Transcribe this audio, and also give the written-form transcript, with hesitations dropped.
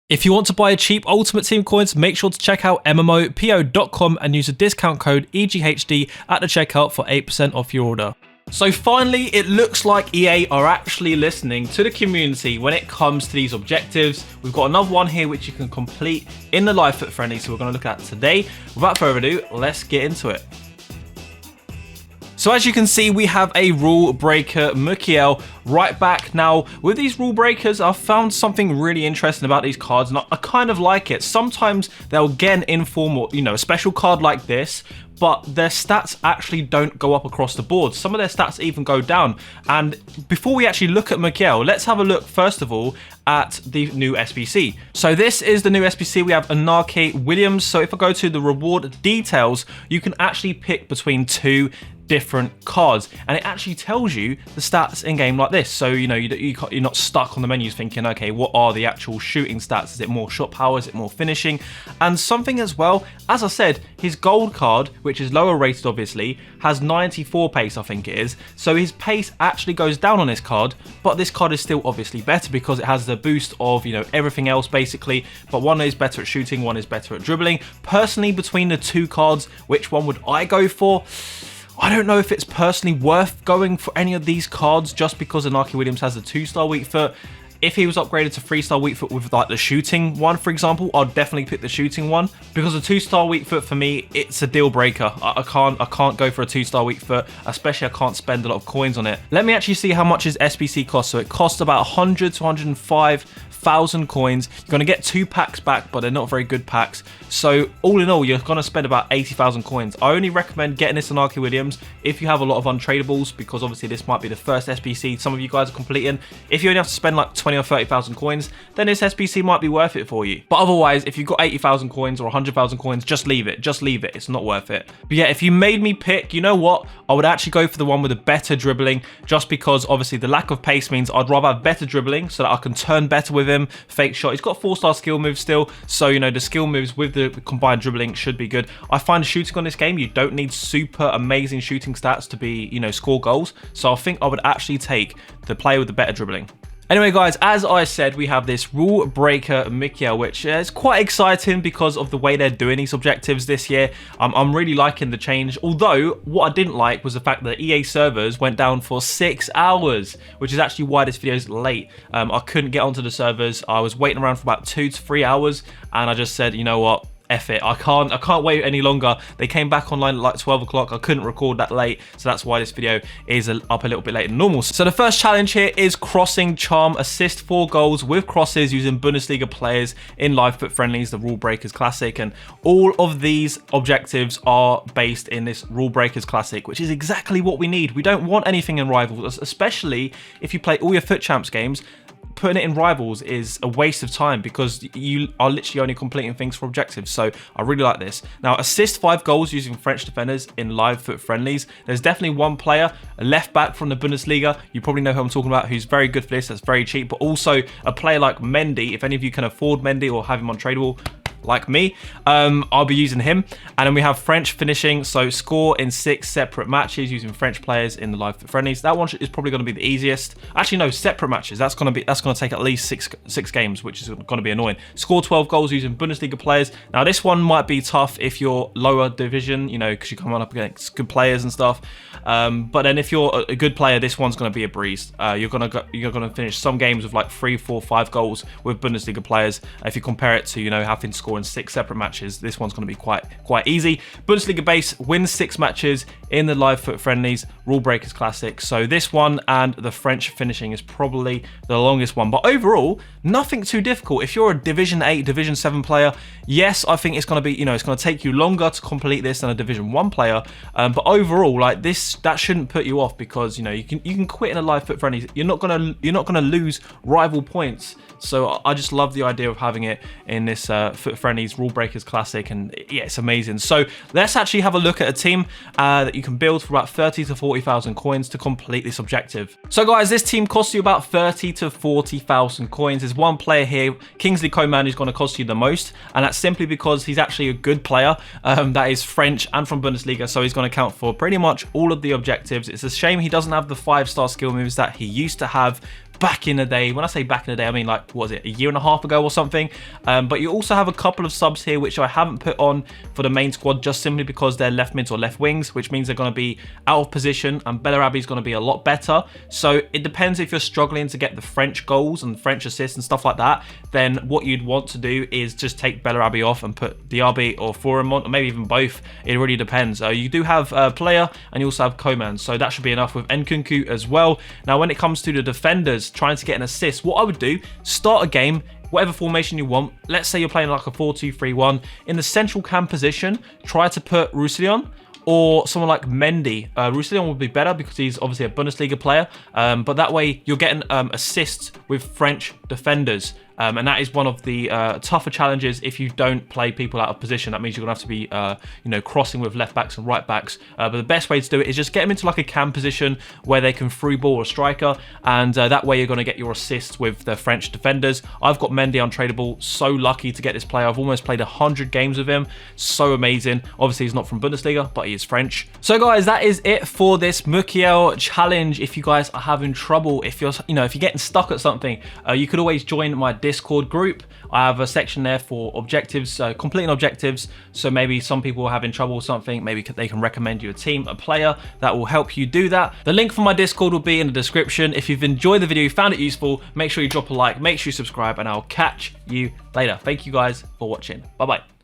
If you want to buy cheap Ultimate Team coins, make sure to check out MMOPO.com and use the discount code EGHD at the checkout for 8% off your order. So finally, it looks like EA are actually listening to the community when it comes to these objectives. We've got another one here which you can complete in the live foot friendly, so we're going to look at today. Without further ado, let's get into it. So as you can see, we have a Rulebreaker Mukiele right back. Now, with these rule breakers, I've found something really interesting about these cards, and I kind of like it. Sometimes they'll get an informal, a special card like this, but their stats actually don't go up across the board. Some of their stats even go down. And before we actually look at Mukiele, let's have a look, first of all, at the new SBC. So this is the new SBC. We have Anarchy Williams. So if I go to the reward details, you can actually pick between two different cards, and it actually tells you the stats in game like this. So you're not stuck on the menus thinking, okay, what are the actual shooting stats? Is it more shot power? Is it more finishing? And something as well, as I said, his gold card, which is lower rated obviously, has 94 pace, I think it is. So his pace actually goes down on this card, but this card is still obviously better because it has the boost of everything else basically. But one is better at shooting, one is better at dribbling. Personally, between the two cards, which one would I go for? I don't know if it's personally worth going for any of these cards just because Anarchy Williams has a 2-star weak foot. If he was upgraded to 3-star weak foot with like the shooting one, for example, I'd definitely pick the shooting one, because a 2-star weak foot for me, it's a deal breaker. I can't go for a 2-star weak foot, especially I can't spend a lot of coins on it. Let me actually see how much his SBC costs. So it costs about 100 to 105,000 coins. You're going to get 2 packs back, but they're not very good packs. So all in all, you're going to spend about 80,000 coins. I only recommend getting this Anarchy Williams if you have a lot of untradables, because obviously this might be the first SBC some of you guys are completing. If you only have to spend like 20 or 30,000 coins, then this SBC might be worth it for you. But otherwise, if you've got 80,000 coins or 100,000 coins, just leave it. Just leave it. It's not worth it. But yeah, if you made me pick, you know what? I would actually go for the one with the better dribbling, just because obviously the lack of pace means I'd rather have better dribbling so that I can turn better with him. Fake shot. He's got 4-star skill moves still, so the skill moves with the combined dribbling should be good. I find shooting on this game, you don't need super amazing shooting stats to be, score goals. So I think I would actually take the player with the better dribbling. Anyway, guys, as I said, we have this Rulebreaker Mukiele, which is quite exciting because of the way they're doing these objectives this year. I'm really liking the change. Although, what I didn't like was the fact that EA servers went down for 6 hours, which is actually why this video is late. I couldn't get onto the servers. I was waiting around for about 2 to 3 hours, and I just said, you know what? F it. I can't wait any longer. They came back online at like 12 o'clock. I couldn't record that late, so that's why this video is up a little bit later than normal. So the first challenge here is crossing charm, assist 4 goals with crosses using Bundesliga players in live foot friendlies, the Rulebreakers Classic, and all of these objectives are based in this Rulebreakers Classic, which is exactly what we need. We don't want anything in Rivals, especially if you play all your foot champs games. Putting it in Rivals is a waste of time because you are literally only completing things for objectives. So I really like this. Now, assist 5 goals using French defenders in live foot friendlies. There's definitely one player, a left back from the Bundesliga. You probably know who I'm talking about, who's very good for this. That's very cheap. But also a player like Mendy. If any of you can afford Mendy or have him on tradable, like me, I'll be using him. And then we have French finishing, so score in 6 separate matches using French players in the live friendlies. That one is probably going to be the easiest. Actually, no, separate matches. That's going to take at least six games, which is going to be annoying. Score 12 goals using Bundesliga players. Now this one might be tough if you're lower division, because you're coming up against good players and stuff. But then if you're a good player, this one's going to be a breeze. You're going to finish some games with like 3, 4, 5 goals with Bundesliga players. If you compare it to having to score in 6 separate matches, this one's going to be quite easy. Bundesliga base wins 6 matches in the live foot friendlies, Rulebreakers Classic. So this one and the French finishing is probably the longest one, but overall nothing too difficult. If you're a Division 8, Division 7 player, yes, I think it's going to be, it's going to take you longer to complete this than a Division 1 player. But overall, like that shouldn't put you off because you can quit in a live foot friendly. You're not gonna lose rival points. So I just love the idea of having it in this foot friendlies Rulebreakers Classic, and yeah, it's amazing. So let's actually have a look at a team that you can build for about 30 to 40,000 coins to complete this objective. So guys, this team costs you about 30 to 40,000 coins. There's one player here, Kingsley Coman, who's going to cost you the most, and that's simply because he's actually a good player that is French and from Bundesliga, so he's going to count for pretty much all of the objectives. It's a shame he doesn't have the 5-star skill moves that he used to have, back in the day. When I say back in the day, I mean like, what was it, a year and a half ago or something. But you also have a couple of subs here which I haven't put on for the main squad, just simply because they're left mids or left wings, which means they're going to be out of position, and Bellarabi is going to be a lot better. So it depends. If you're struggling to get the French goals and French assists and stuff like that, then what you'd want to do is just take Bellarabi off and put Diaby or Thuram on, or maybe even both. It really depends. You do have Player, and you also have Coman, so that should be enough with Nkunku as well. Now when it comes to the defenders trying to get an assist, what I would do, start a game, whatever formation you want. Let's say you're playing like a 4-2-3-1. In the central cam position, try to put Roussillon or someone like Mendy. Roussillon would be better because he's obviously a Bundesliga player, but that way you're getting assists with French defenders. And that is one of the tougher challenges if you don't play people out of position. That means you're going to have to be, you know, crossing with left backs and right backs. But the best way to do it is just get them into like a cam position where they can through ball a striker, and that way you're going to get your assists with the French defenders. I've got Mendy untradeable. So lucky to get this player. I've almost played 100 games with him. So amazing. Obviously he's not from Bundesliga, but he is French. So guys, that is it for this Mukiele challenge. If you guys are having trouble, if you're, you know, if you're getting stuck at something, you could always join my Discord group. I have a section there for objectives, completing objectives. So maybe some people are having trouble with something, maybe they can recommend you a team, a player that will help you do that. The link for my Discord will be in the description. If you've enjoyed the video, you found it useful, make sure you drop a like, make sure you subscribe, and I'll catch you later. Thank you guys for watching. Bye bye.